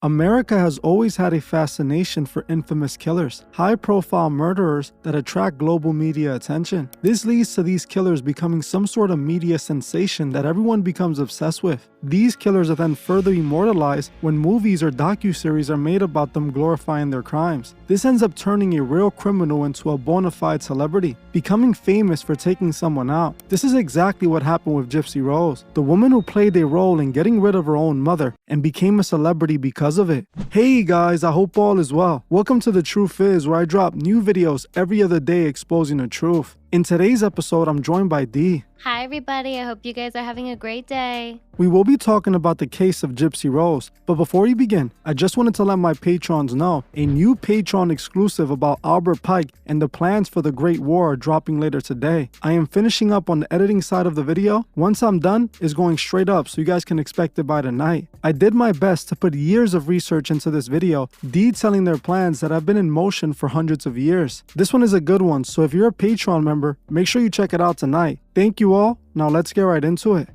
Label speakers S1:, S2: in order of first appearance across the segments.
S1: America has always had a fascination for infamous killers, high-profile murderers that attract global media attention. This leads to these killers becoming some sort of media sensation that everyone becomes obsessed with. These killers are then further immortalized when movies or docuseries are made about them glorifying their crimes. This ends up turning a real criminal into a bona fide celebrity, becoming famous for taking someone out. This is exactly what happened with Gypsy Rose, the woman who played a role in getting rid of her own mother and became a celebrity because of it. Hey guys, I hope all is well. Welcome to The Truth Is, where I drop new videos every other day exposing the truth. In today's episode, I'm joined by Dee.
S2: Hi everybody, I hope you guys are having a great day.
S1: We will be talking about the case of Gypsy Rose, but before we begin, I just wanted to let my patrons know a new Patreon exclusive about Albert Pike and the plans for the Great War are dropping later today. I am finishing up on the editing side of the video. Once I'm done, it's going straight up so you guys can expect it by tonight. I did my best to put years of research into this video, detailing their plans that have been in motion for hundreds of years. This one is a good one, so if you're a Patreon member, make sure you check it out tonight. Thank you all. Now let's get right into it.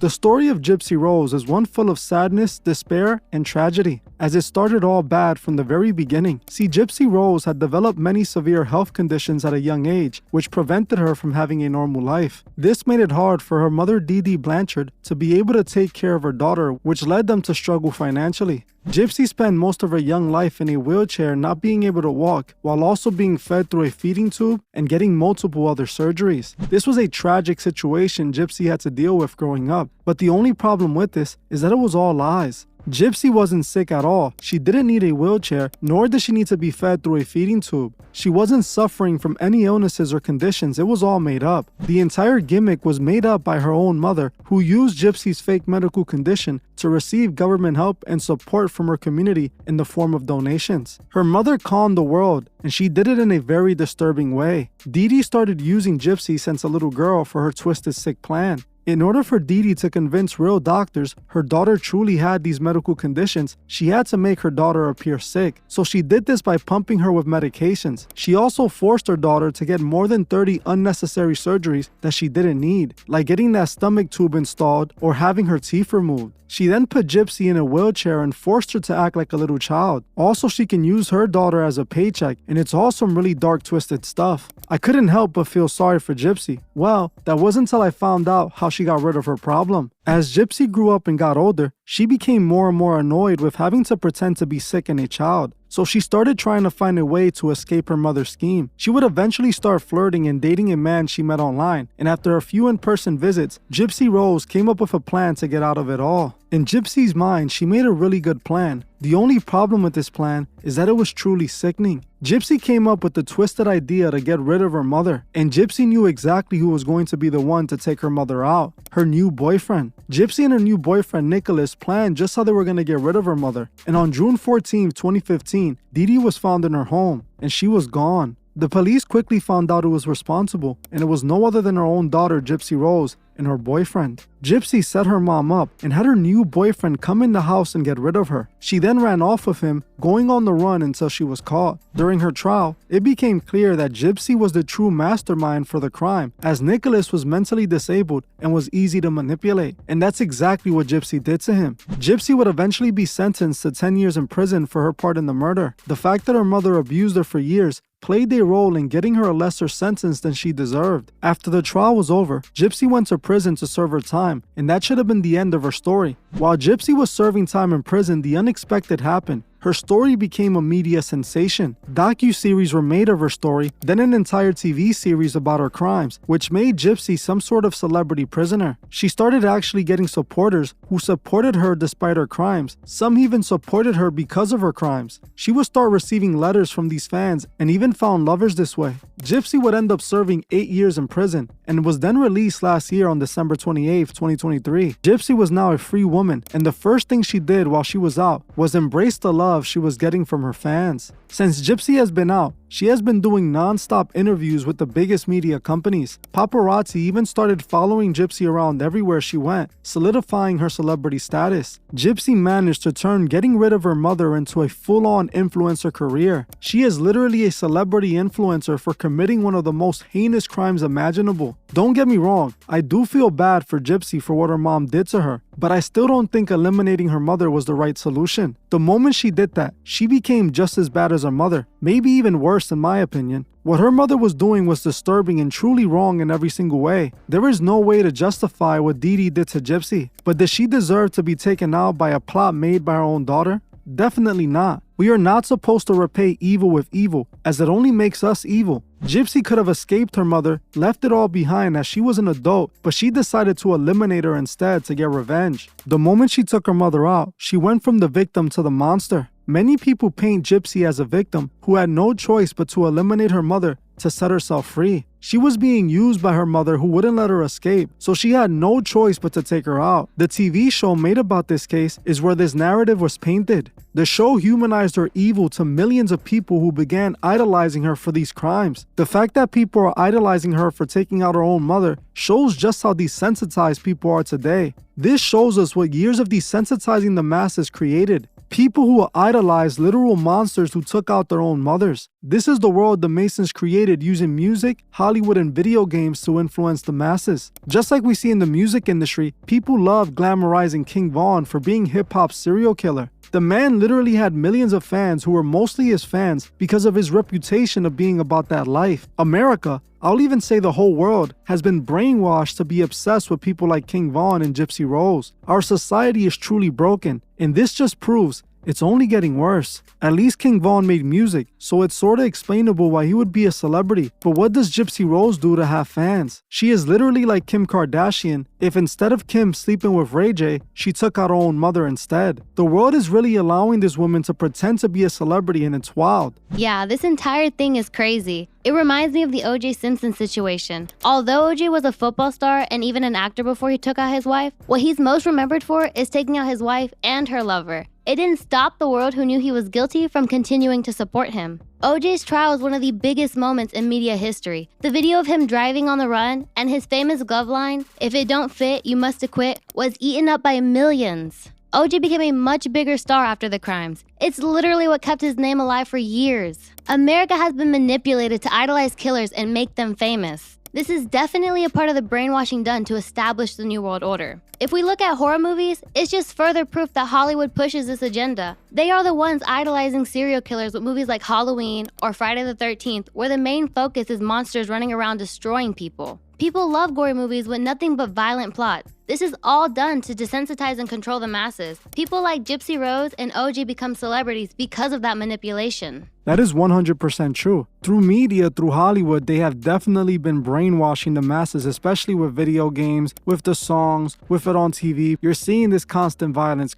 S1: The story of Gypsy Rose is one full of sadness, despair, and tragedy, as it started all bad from the very beginning. See, Gypsy Rose had developed many severe health conditions at a young age, which prevented her from having a normal life. This made it hard for her mother Blanchard to be able to take care of her daughter, which led them to struggle financially. Gypsy spent most of her young life in a wheelchair, not being able to walk, while also being fed through a feeding tube and getting multiple other surgeries. This was a tragic situation Gypsy had to deal with growing up, but the only problem with this is that it was all lies. Gypsy wasn't sick at all. She didn't need a wheelchair, nor did she need to be fed through a feeding tube. She wasn't suffering from any illnesses or conditions. It was all made up. The entire gimmick was made up by her own mother, who used Gypsy's fake medical condition to receive government help and support from her community in the form of donations. Her mother calmed the world, and she did it in a very disturbing way. Dee started using Gypsy since a little girl for her twisted sick plan. In order for Dee to convince real doctors her daughter truly had these medical conditions, she had to make her daughter appear sick. So she did this by pumping her with medications. She also forced her daughter to get more than 30 unnecessary surgeries that she didn't need, like getting that stomach tube installed or having her teeth removed. She then put Gypsy in a wheelchair and forced her to act like a little child. Also, she can use her daughter as a paycheck, and it's all some really dark, twisted stuff. I couldn't help but feel sorry for Gypsy. Well, that wasn't until I found out how she got rid of her problem. As Gypsy grew up and got older, she became more and more annoyed with having to pretend to be sick and a child. So she started trying to find a way to escape her mother's scheme. She would eventually start flirting and dating a man she met online, and after a few in-person visits, Gypsy Rose came up with a plan to get out of it all. In Gypsy's mind, she made a really good plan. The only problem with this plan is that it was truly sickening. Gypsy came up with the twisted idea to get rid of her mother, and Gypsy knew exactly who was going to be the one to take her mother out: her new boyfriend. Gypsy and her new boyfriend Nicholas planned just how they were going to get rid of her mother, and on June 14, 2015, Dee was found in her home, and she was gone. The police quickly found out who was responsible, and it was no other than her own daughter, Gypsy Rose, and her boyfriend. Gypsy set her mom up and had her new boyfriend come in the house and get rid of her. She then ran off with him, going on the run until she was caught. During her trial, it became clear that Gypsy was the true mastermind for the crime, as Nicholas was mentally disabled and was easy to manipulate. And that's exactly what Gypsy did to him. Gypsy would eventually be sentenced to 10 years in prison for her part in the murder. The fact that her mother abused her for years played a role in getting her a lesser sentence than she deserved. After the trial was over, Gypsy went to prison to serve her time, and that should have been the end of her story. While Gypsy was serving time in prison, the unexpected happened. Her story became a media sensation. Docu-series were made of her story, then an entire TV series about her crimes, which made Gypsy some sort of celebrity prisoner. She started actually getting supporters who supported her despite her crimes. Some even supported her because of her crimes. She would start receiving letters from these fans and even found lovers this way. Gypsy would end up serving 8 years in prison and was then released last year on December 28, 2023. Gypsy was now a free woman, and the first thing she did while she was out was embrace the love she was getting from her fans. Since Gypsy has been out, She has been doing non-stop interviews with the biggest media companies. Paparazzi even started following Gypsy around everywhere she went, solidifying her celebrity status. Gypsy managed to turn getting rid of her mother into a full-on influencer career. She is literally a celebrity influencer for committing one of the most heinous crimes imaginable. Don't get me wrong, I do feel bad for Gypsy for what her mom did to her, but I still don't think eliminating her mother was the right solution. The moment she did that, she became just as bad as her mother, maybe even worse in my opinion. What her mother was doing was disturbing and truly wrong in every single way. There is no way to justify what Dee Dee did to Gypsy, but does she deserve to be taken out by a plot made by her own daughter? Definitely not. We are not supposed to repay evil with evil, as it only makes us evil. Gypsy could have escaped her mother, left it all behind as she was an adult, but she decided to eliminate her instead to get revenge. The moment she took her mother out, she went from the victim to the monster. Many people paint Gypsy as a victim who had no choice but to eliminate her mother to set herself free. She was being used by her mother who wouldn't let her escape, so she had no choice but to take her out. The TV show made about this case is where this narrative was painted. The show humanized her evil to millions of people who began idolizing her for these crimes. The fact that people are idolizing her for taking out her own mother shows just how desensitized people are today. This shows us what years of desensitizing the masses created. People who idolize literal monsters who took out their own mothers. This is the world the Masons created using music, Hollywood, and video games to influence the masses. Just like we see in the music industry, people love glamorizing King Von for being hip-hop's serial killer. The man literally had millions of fans who were mostly his fans because of his reputation of being about that life. America, I'll even say the whole world, has been brainwashed to be obsessed with people like King Von and Gypsy Rose. Our society is truly broken, and this just proves it's only getting worse. At least King Von made music, so it's sorta explainable why he would be a celebrity. But what does Gypsy Rose do to have fans? She is literally like Kim Kardashian if instead of Kim sleeping with Ray J, she took out her own mother instead. The world is really allowing this woman to pretend to be a celebrity, and it's wild.
S2: Yeah, this entire thing is crazy. It reminds me of the O.J. Simpson situation. Although O.J. was a football star and even an actor before he took out his wife, what he's most remembered for is taking out his wife and her lover. It didn't stop the world who knew he was guilty from continuing to support him. O.J.'s trial is one of the biggest moments in media history. The video of him driving on the run and his famous glove line, "If it don't fit, you must acquit," was eaten up by millions. O.J. became a much bigger star after the crimes. It's literally what kept his name alive for years. America has been manipulated to idolize killers and make them famous. This is definitely a part of the brainwashing done to establish the New World Order. If we look at horror movies, it's just further proof that Hollywood pushes this agenda. They are the ones idolizing serial killers with movies like Halloween or Friday the 13th, where the main focus is monsters running around destroying people. People love gory movies with nothing but violent plots. This is all done to desensitize and control the masses. People like Gypsy Rose and OG become celebrities because of that manipulation.
S1: That is 100% true. Through media, through Hollywood, they have definitely been brainwashing the masses, especially with video games, with the songs, with it on TV. You're seeing this constant violence.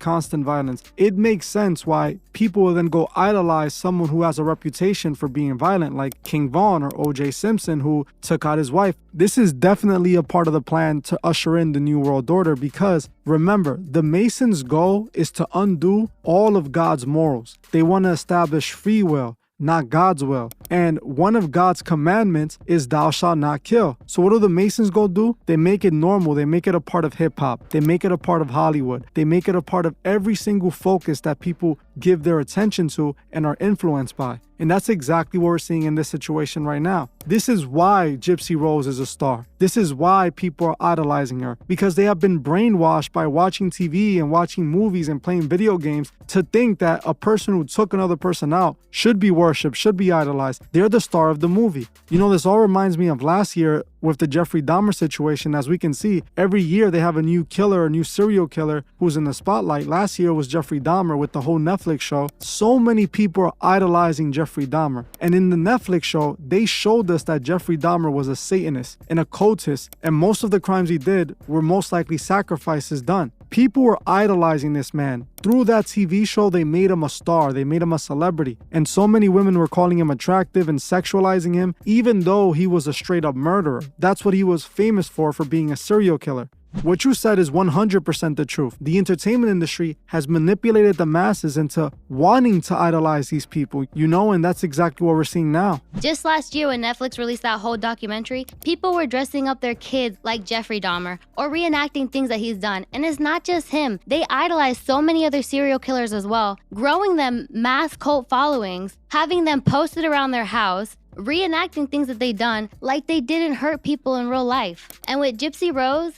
S1: It makes sense why people will then go idolize someone who has a reputation for being violent, like King Von or O.J. Simpson, who took out his wife. This is definitely a part of the plan to usher in the New World Order because, remember, the Masons' goal is to undo all of God's morals. They want to establish free will, not God's will. And one of God's commandments is thou shalt not kill. So what do the Masons go do? They make it normal. They make it a part of hip hop. They make it a part of Hollywood. They make it a part of every single focus that people give their attention to and are influenced by. And that's exactly what we're seeing in this situation right now. This is why Gypsy Rose is a star. This is why people are idolizing her, because they have been brainwashed by watching TV and watching movies and playing video games to think that a person who took another person out should be worshipped, should be idolized. They're the star of the movie. You know, this all reminds me of last year with the Jeffrey Dahmer situation. As we can see, every year they have a new killer, a new serial killer who's in the spotlight. Last year was Jeffrey Dahmer with the whole Netflix show. So many people are idolizing Jeffrey Dahmer. And in the Netflix show, they showed us that Jeffrey Dahmer was a Satanist and a cultist, and most of the crimes he did were most likely sacrifices done. People were idolizing this man. Through that TV show, they made him a star. They made him a celebrity. And so many women were calling him attractive and sexualizing him, even though he was a straight up murderer. That's what he was famous for being a serial killer. What you said is 100% the truth. The entertainment industry has manipulated the masses into wanting to idolize these people, and that's exactly what we're seeing now.
S2: Just last year when Netflix released that whole documentary, people were dressing up their kids like Jeffrey Dahmer or reenacting things that he's done. And it's not just him. They idolize so many other serial killers as well, growing them mass cult followings, having them posted around their house, reenacting things that they done like they didn't hurt people in real life. And with Gypsy Rose,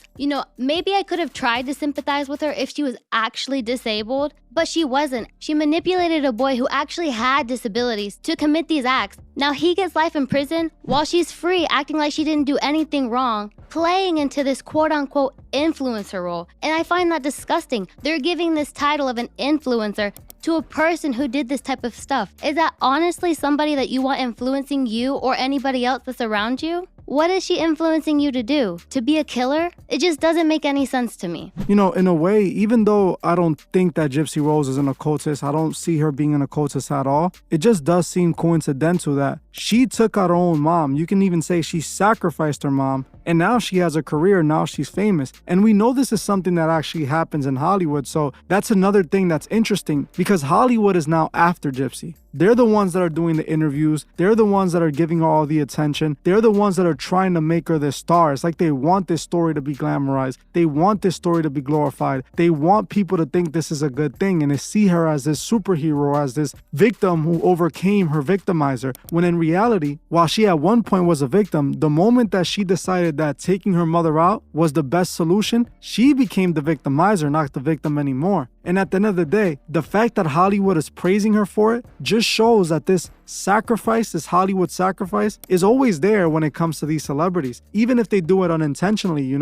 S2: maybe I could have tried to sympathize with her if she was actually disabled, but she wasn't. She manipulated a boy who actually had disabilities to commit these acts. Now he gets life in prison while she's free, acting like she didn't do anything wrong, playing into this quote-unquote influencer role. And I find that disgusting. They're giving this title of an influencer to a person who did this type of stuff. Is that honestly somebody that you want influencing you or anybody else that's around you? What is she influencing you to do? To be a killer? It just doesn't make any sense to me.
S1: In a way, even though I don't think that Gypsy Rose is an occultist, I don't see her being an occultist at all. It just does seem coincidental that she took out her own mom. You can even say she sacrificed her mom. And now she has a career, now she's famous. And we know this is something that actually happens in Hollywood. So that's another thing that's interesting because Hollywood is now after Gypsy. They're the ones that are doing the interviews. They're the ones that are giving her all the attention. They're the ones that are trying to make her this star. It's like they want this story to be glamorized. They want this story to be glorified. They want people to think this is a good thing and to see her as this superhero, as this victim who overcame her victimizer. When in reality, while she at one point was a victim, the moment that she decided that taking her mother out was the best solution, she became the victimizer, not the victim anymore. And at the end of the day, the fact that Hollywood is praising her for it just shows that this sacrifice, this Hollywood sacrifice, is always there when it comes to these celebrities, even if they do it unintentionally,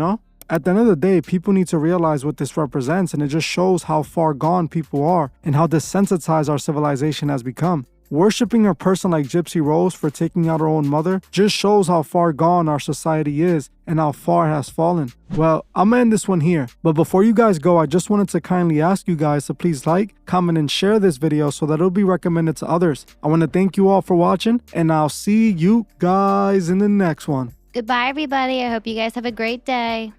S1: At the end of the day, people need to realize what this represents, and it just shows how far gone people are and how desensitized our civilization has become. Worshipping a person like Gypsy Rose for taking out her own mother just shows how far gone our society is and how far it has fallen. Well, I'm gonna end this one here, but before you guys go, I just wanted to kindly ask you guys to please like, comment, and share this video so that it'll be recommended to others. I want to thank you all for watching, and I'll see you guys in the next one.
S2: Goodbye, everybody. I hope you guys have a great day.